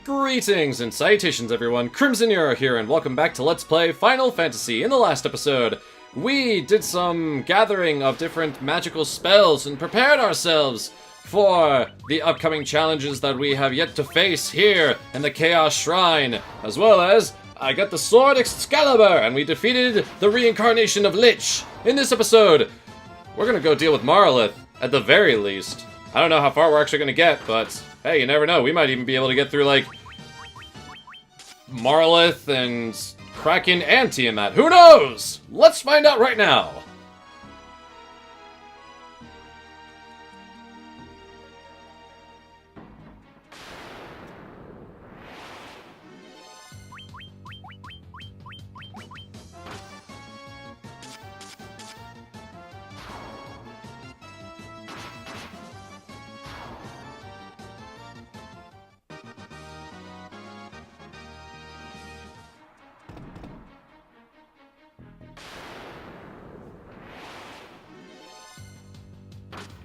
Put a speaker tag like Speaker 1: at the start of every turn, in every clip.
Speaker 1: Greetings and salutations everyone, Crimson Nero here, and welcome back to Let's Play Final Fantasy. In the last episode, we did some gathering of different magical spells and prepared ourselves for the upcoming challenges that we have yet to face here in the Chaos Shrine, as well as I got the Sword Excalibur, and we defeated the reincarnation of Lich. In this episode, we're gonna go deal with Marlith, at the very least. I don't know how far we're actually gonna get, but hey, you never know. We might even be able to get through, like, Marlith and Kraken and Tiamat. Who knows? Let's find out right now.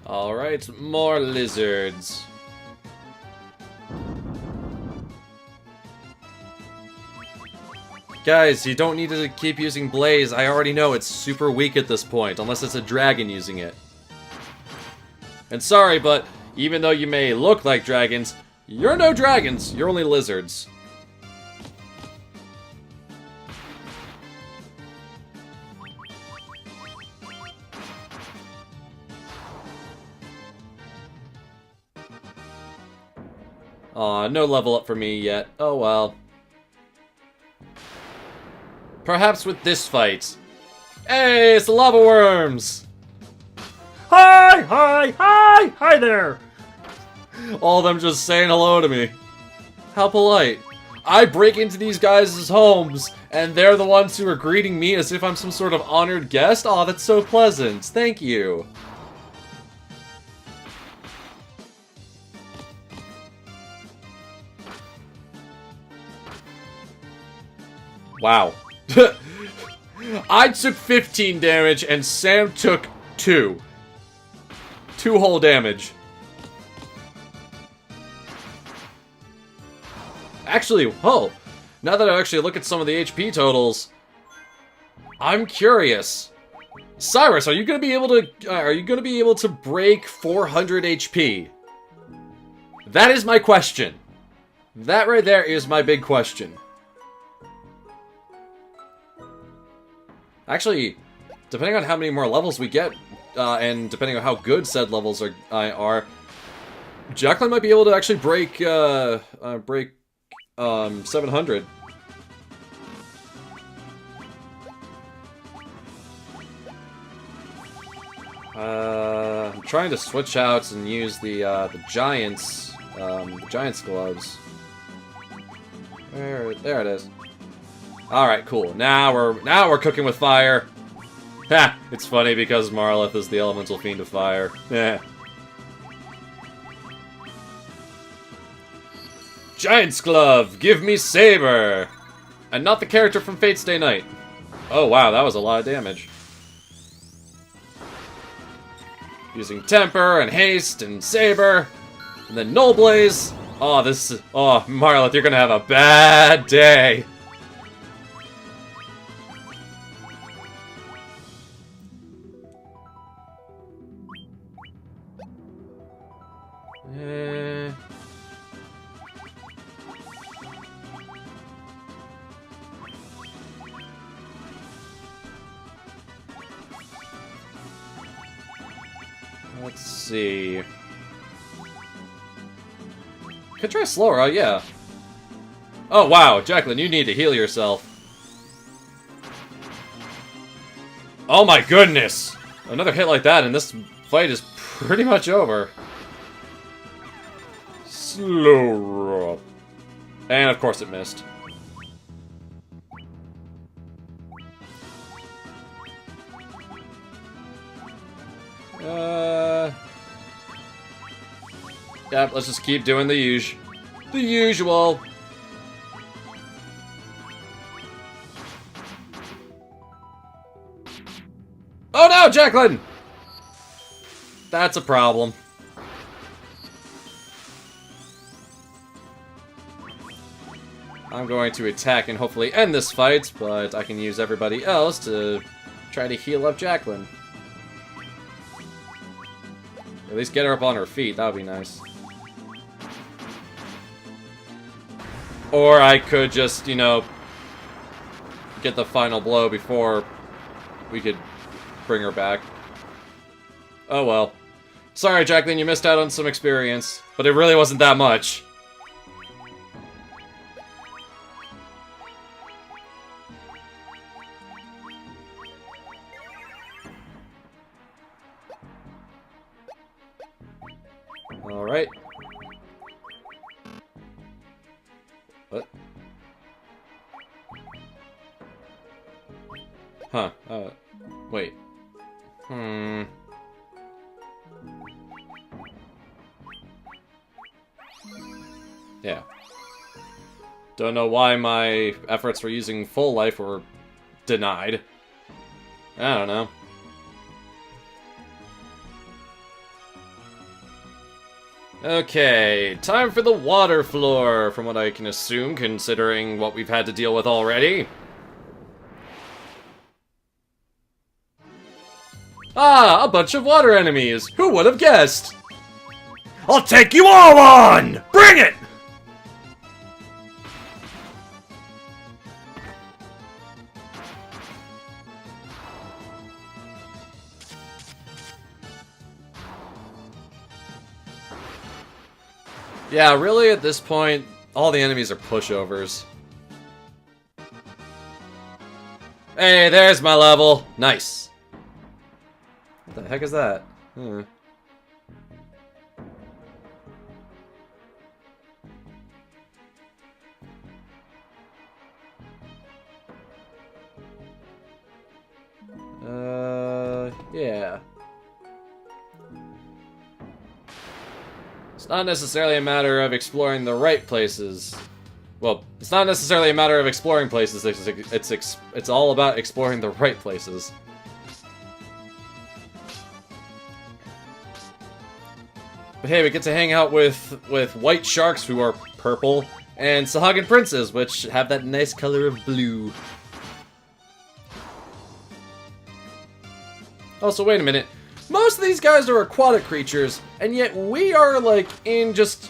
Speaker 1: Alright, more lizards. Guys, you don't need to keep using Blaze. I already know it's super weak at this point, unless it's a dragon using it. And sorry, but even though you may look like dragons, you're no dragons, you're only lizards. Aw, no level up for me yet. Oh well. Perhaps with this fight. Hey, it's the lava worms!
Speaker 2: Hi there!
Speaker 1: All of them just saying hello to me. How polite. I break into these guys' homes, and they're the ones who are greeting me as if I'm some sort of honored guest? Aw, that's so pleasant. Thank you. Wow. I took 15 damage and Sam took 2. 2 whole damage. Actually, oh, now that I actually look at some of the HP totals, I'm curious. Cyrus, are you gonna be able to break 400 HP? That is my question. That right there is my big question. Actually, depending on how many more levels we get, and depending on how good said levels are, Jacqueline might be able to actually break 700. I'm trying to switch out and use the Giants gloves. There it is. Alright, cool. Now we're cooking with fire. Ha! It's funny because Marlith is the elemental fiend of fire. Yeah. Giant's glove, give me saber! And not the character from Fate Stay Night. Oh wow, that was a lot of damage. Using temper and haste and saber. And then null blaze. Oh, Marlith, you're gonna have a bad day. Let's see. Could try slower, oh yeah. Oh wow, Jacqueline, you need to heal yourself. Oh my goodness! Another hit like that and this fight is pretty much over. Slow. And of course it missed. Yeah, let's just keep doing the usual. The usual. Oh no, Jacqueline! That's a problem. I'm going to attack and hopefully end this fight, but I can use everybody else to try to heal up Jacqueline. At least get her up on her feet, that would be nice. Or I could just, you know, get the final blow before we could bring her back. Oh well. Sorry, Jacqueline, you missed out on some experience, but it really wasn't that much. Alright. What? Huh. Wait. Yeah. Don't know why my efforts for using full life were denied. I don't know. Okay, time for the water floor, from what I can assume, considering what we've had to deal with already. Ah, a bunch of water enemies! Who would have guessed?
Speaker 2: I'll take you all on! Bring it!
Speaker 1: Yeah, really, at this point, all the enemies are pushovers. Hey, there's my level! Nice! What the heck is that? Yeah. It's not necessarily a matter of exploring the right places. Well, it's not necessarily a matter of exploring places, it's all about exploring the right places. But hey, we get to hang out with white sharks who are purple, and Sahuagin princes, which have that nice color of blue. Also, wait a minute. Most of these guys are aquatic creatures, and yet we are, like, in just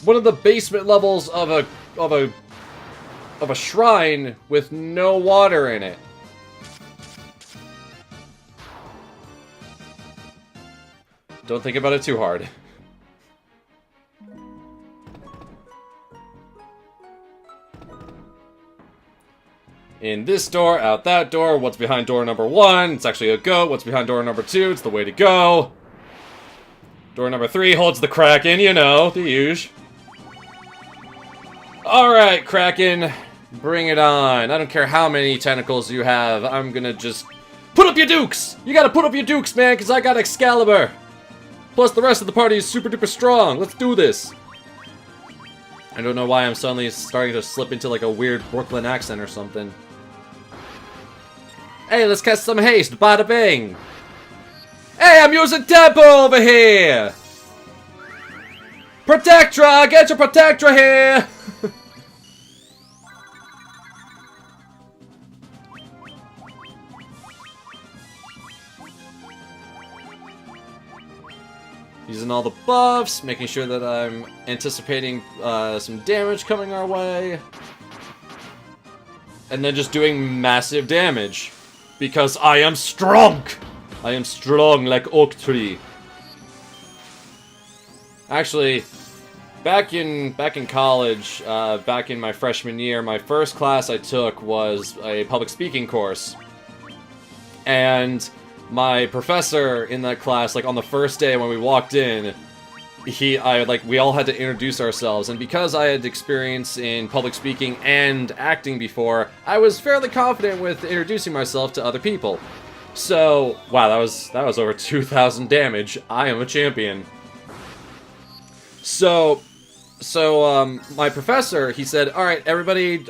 Speaker 1: one of the basement levels of a shrine with no water in it. Don't think about it too hard. In this door, out that door, what's behind door number 1? It's actually a goat. What's behind door number 2? It's the way to go. Door number 3 holds the Kraken, you know, the usual. Alright, Kraken, bring it on. I don't care how many tentacles you have, I'm gonna just... Put up your dukes! You gotta put up your dukes, man, because I got Excalibur! Plus the rest of the party is super duper strong. Let's do this! I don't know why I'm suddenly starting to slip into like a weird Brooklyn accent or something. Hey, let's cast some haste, bada bing! Hey, I'm using tempo over here! Protectra, get your Protectra here! Using all the buffs, making sure that I'm anticipating some damage coming our way. And then just doing massive damage. Because I am strong! I am strong like oak tree. Actually, back in college, back in my freshman year, my first class I took was a public speaking course. And my professor in that class, like on the first day when we walked in, we all had to introduce ourselves, and because I had experience in public speaking and acting before, I was fairly confident with introducing myself to other people. So, wow, that was over 2,000 damage. I am a champion. So my professor, he said, all right, everybody,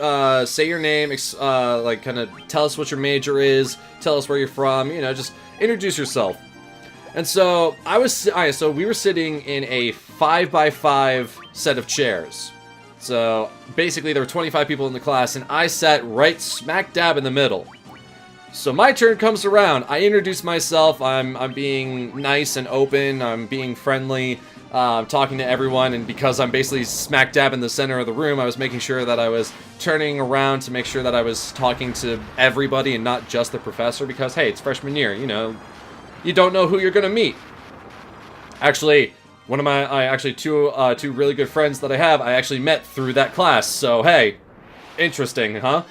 Speaker 1: say your name, like, kind of tell us what your major is, tell us where you're from, you know, just introduce yourself. And so we were sitting in a 5x5 set of chairs. So basically there were 25 people in the class, and I sat right smack dab in the middle. So my turn comes around. I introduce myself. I'm being nice and open. I'm being friendly, talking to everyone. And because I'm basically smack dab in the center of the room, I was making sure that I was turning around to make sure that I was talking to everybody and not just the professor. Because hey, it's freshman year. You know, you don't know who you're gonna meet. Actually, one of my two really good friends that I have, I actually met through that class. So hey, interesting, huh?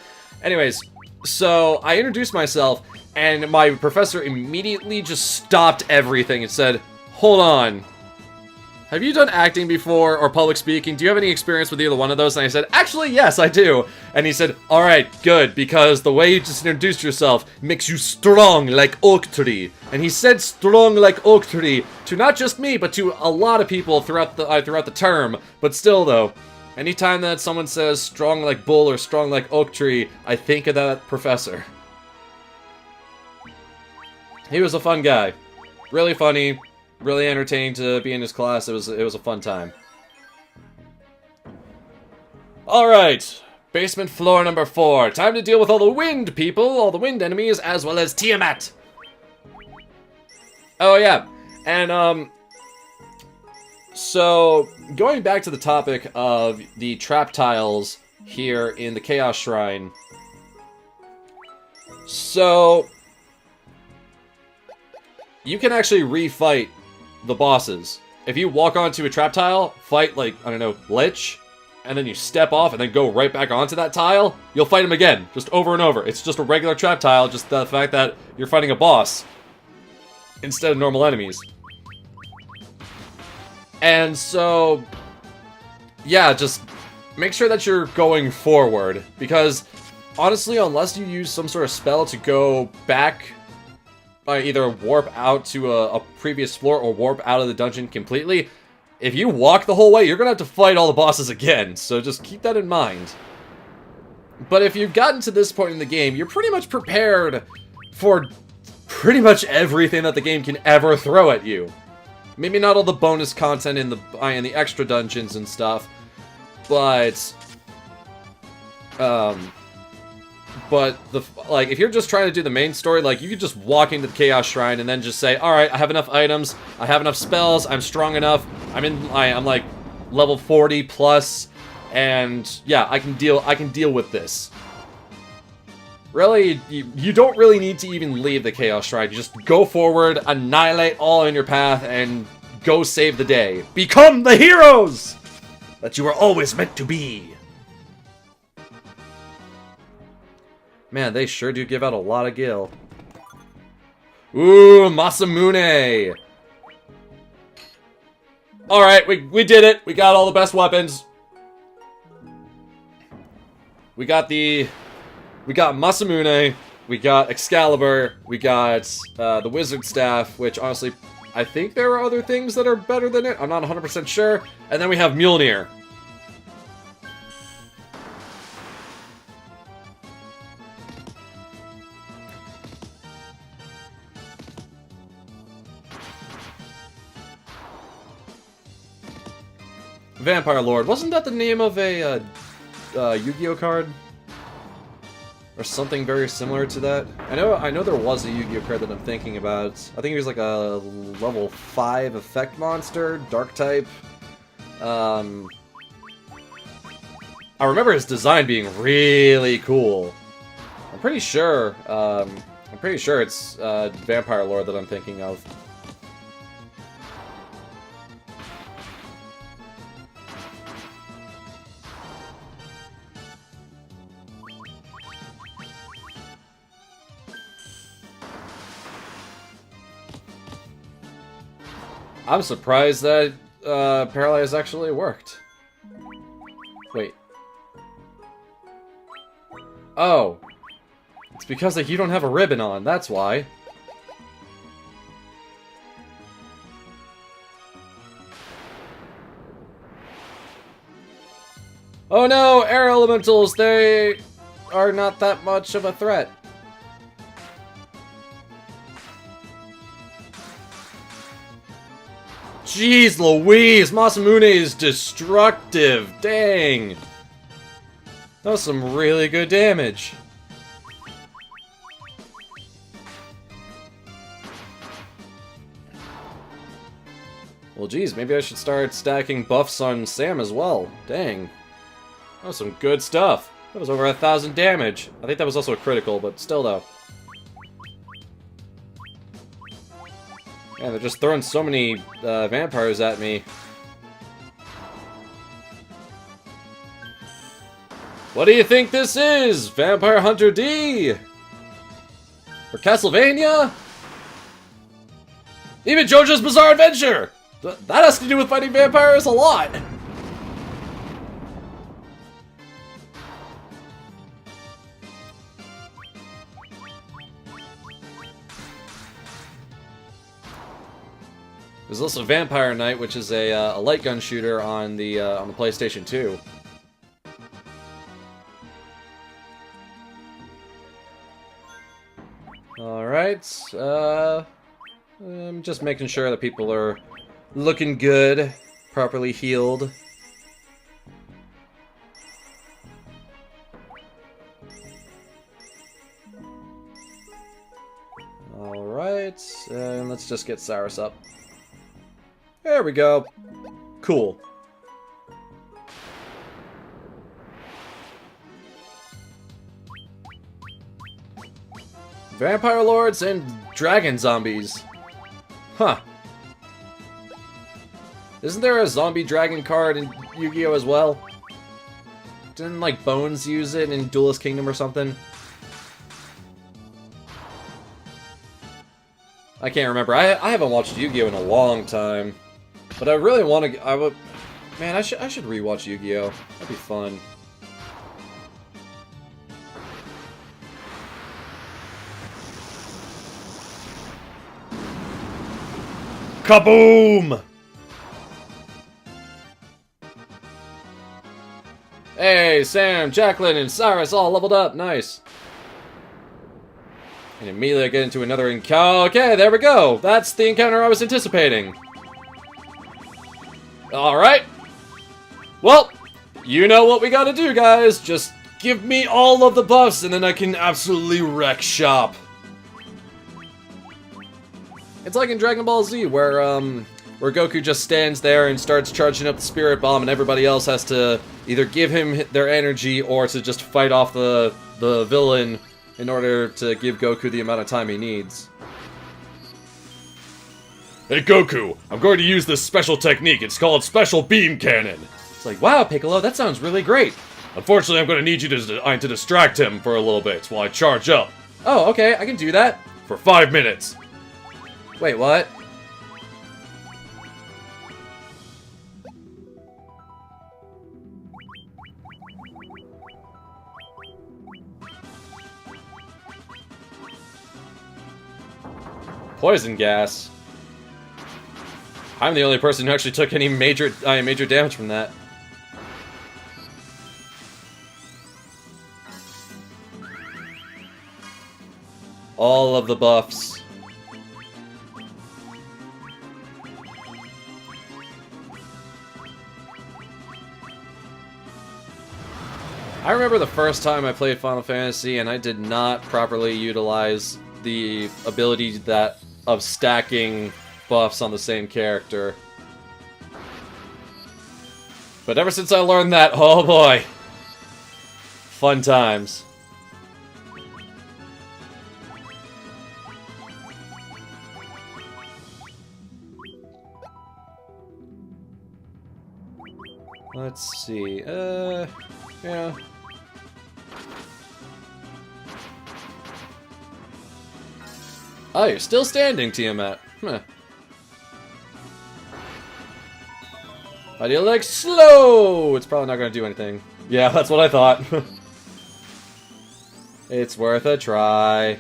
Speaker 1: Anyways. So, I introduced myself, and my professor immediately just stopped everything and said, "Hold on. Have you done acting before, or public speaking? Do you have any experience with either one of those?" And I said, "Actually, yes, I do." And he said, "Alright, good, because the way you just introduced yourself makes you strong like oak tree." And he said strong like oak tree to not just me, but to a lot of people throughout the term. But still, though, anytime that someone says strong like bull or strong like oak tree, I think of that professor. He was a fun guy. Really funny, really entertaining to be in his class. It was a fun time. Alright, basement floor number 4. Time to deal with all the wind people, all the wind enemies, as well as Tiamat. Oh yeah, and so, going back to the topic of the trap tiles here in the Chaos Shrine. So, you can actually refight the bosses. If you walk onto a trap tile, fight like, I don't know, Lich, and then you step off and then go right back onto that tile, you'll fight him again, just over and over. It's just a regular trap tile, just the fact that you're fighting a boss instead of normal enemies. And so, yeah, just make sure that you're going forward, because honestly, unless you use some sort of spell to go back, either warp out to a previous floor or warp out of the dungeon completely, if you walk the whole way, you're gonna have to fight all the bosses again, so just keep that in mind. But if you've gotten to this point in the game, you're pretty much prepared for pretty much everything that the game can ever throw at you. Maybe not all the bonus content in the extra dungeons and stuff, but if you're just trying to do the main story, like, you could just walk into the Chaos Shrine and then just say, "Alright, I have enough items, I have enough spells, I'm strong enough, I'm like level 40 plus, and yeah, I can deal with this." Really, you don't really need to even leave the Chaos Shrine. You just go forward, annihilate all in your path, and go save the day.
Speaker 2: Become the heroes that you were always meant to be.
Speaker 1: Man, they sure do give out a lot of gil. Ooh, Masamune! Alright, we did it! We got all the best weapons. We got Masamune, we got Excalibur, we got the Wizard Staff, which honestly, I think there are other things that are better than it. I'm not 100% sure. And then we have Mjolnir. Vampire Lord. Wasn't that the name of a Yu-Gi-Oh card? Or something very similar to that? I know there was a Yu-Gi-Oh card that I'm thinking about. I think he was like a level 5 effect monster, dark type. I remember his design being really cool. I'm pretty sure it's Vampire Lord that I'm thinking of. I'm surprised that Paralyze actually worked. Wait. Oh. It's because you don't have a ribbon on, that's why. Oh no, air elementals, they are not that much of a threat. Jeez Louise, Masamune is destructive. Dang. That was some really good damage. Well, geez, maybe I should start stacking buffs on Sam as well. Dang. That was some good stuff. That was over 1,000 damage. I think that was also a critical, but still though. Man, they're just throwing so many vampires at me. What do you think this is? Vampire Hunter D? For Castlevania? Even JoJo's Bizarre Adventure! That has to do with fighting vampires a lot! There's also Vampire Knight, which is a light gun shooter on the PlayStation 2. Alright, I'm just making sure that people are looking good, properly healed. Alright, and let's just get Cyrus up. There we go. Cool. Vampire Lords and Dragon Zombies. Huh. Isn't there a zombie dragon card in Yu-Gi-Oh! As well? Didn't, like, Bones use it in Duelist Kingdom or something? I can't remember. I haven't watched Yu-Gi-Oh! In a long time. But I really want to... Man, I should rewatch Yu-Gi-Oh! That'd be fun.
Speaker 2: Kaboom!
Speaker 1: Hey, Sam, Jacqueline, and Cyrus all leveled up. Nice. And immediately I get into another encounter. Okay, there we go. That's the encounter I was anticipating. Alright. Well, you know what we gotta do, guys. Just give me all of the buffs, and then I can absolutely wreck shop. It's like in Dragon Ball Z, where Goku just stands there and starts charging up the Spirit Bomb, and everybody else has to either give him their energy or to just fight off the villain in order to give Goku the amount of time he needs.
Speaker 2: Hey Goku, I'm going to use this special technique. It's called Special Beam Cannon.
Speaker 1: It's like, wow, Piccolo, that sounds really great.
Speaker 2: Unfortunately, I'm going to need you to distract him for a little bit while I charge up.
Speaker 1: Oh, okay, I can do that.
Speaker 2: For 5 minutes.
Speaker 1: Wait, what? Poison gas. I'm the only person who actually took any major damage from that. All of the buffs. I remember the first time I played Final Fantasy and I did not properly utilize the ability of stacking buffs on the same character. But ever since I learned that, oh boy. Fun times. Let's see, yeah. Oh, you're still standing, Tiamat. Huh. How do you like slow? It's probably not going to do anything. Yeah, that's what I thought. It's worth a try.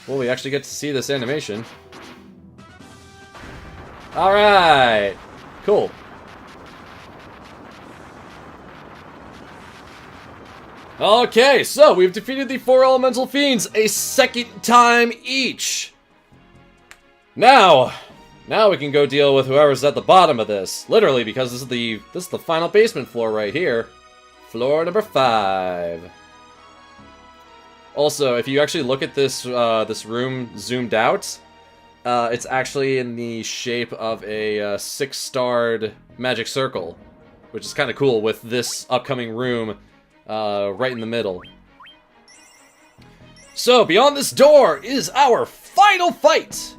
Speaker 1: Well, we actually get to see this animation. Alright! Cool. Okay, so we've defeated the 4 elemental fiends a second time each. Now we can go deal with whoever's at the bottom of this. Literally, because this is the final basement floor right here. Floor number 5. Also, if you actually look at this this room zoomed out, it's actually in the shape of a 6-starred magic circle, which is kind of cool with this upcoming room right in the middle. So, beyond this door is our final fight!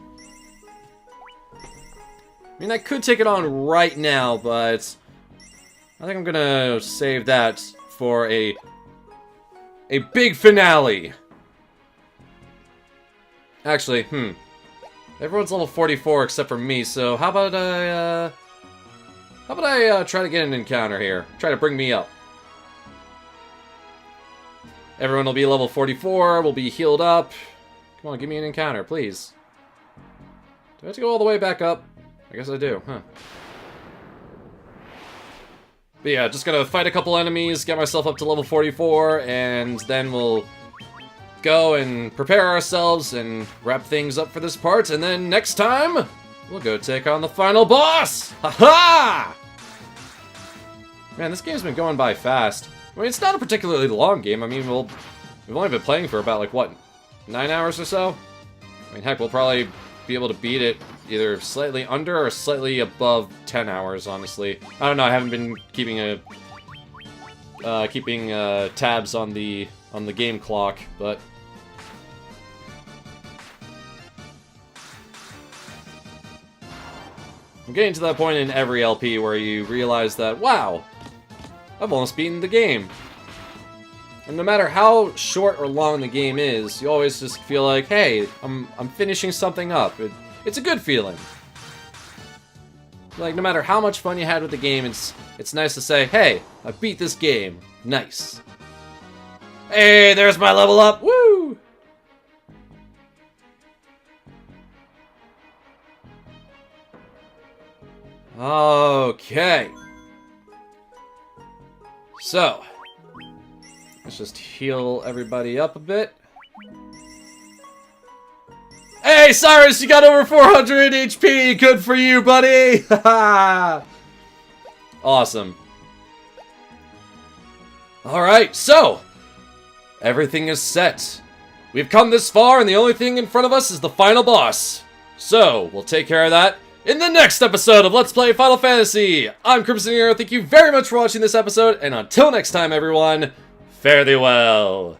Speaker 1: I mean, I could take it on right now, but I think I'm gonna save that for a big finale. Actually, everyone's level 44 except for me, so how about I try to get an encounter here? Try to bring me up. Everyone will be level 44, we'll be healed up. Come on, give me an encounter, please. Do I have to go all the way back up? I guess I do, huh. But yeah, just gonna fight a couple enemies, get myself up to level 44, and then we'll go and prepare ourselves and wrap things up for this part, and then next time, we'll go take on the final boss! Ha-ha! Man, this game's been going by fast. I mean, it's not a particularly long game. I mean, we've only been playing for about, like, what, 9 hours or so? I mean, heck, we'll probably be able to beat it either slightly under or slightly above 10 hours, honestly. I don't know, I haven't been keeping tabs on the game clock, but I'm getting to that point in every LP where you realize that, wow, I've almost beaten the game. And no matter how short or long the game is, you always just feel like, hey, I'm finishing something up. It's a good feeling. Like, no matter how much fun you had with the game, it's nice to say, hey, I beat this game. Nice. Hey, there's my level up. Woo! Okay. So, let's just heal everybody up a bit. Hey, Cyrus, you got over 400 HP! Good for you, buddy! Awesome. Alright, so, everything is set. We've come this far, and the only thing in front of us is the final boss. So, we'll take care of that in the next episode of Let's Play Final Fantasy. I'm Crimson Nero, thank you very much for watching this episode, and until next time, everyone, fare thee well.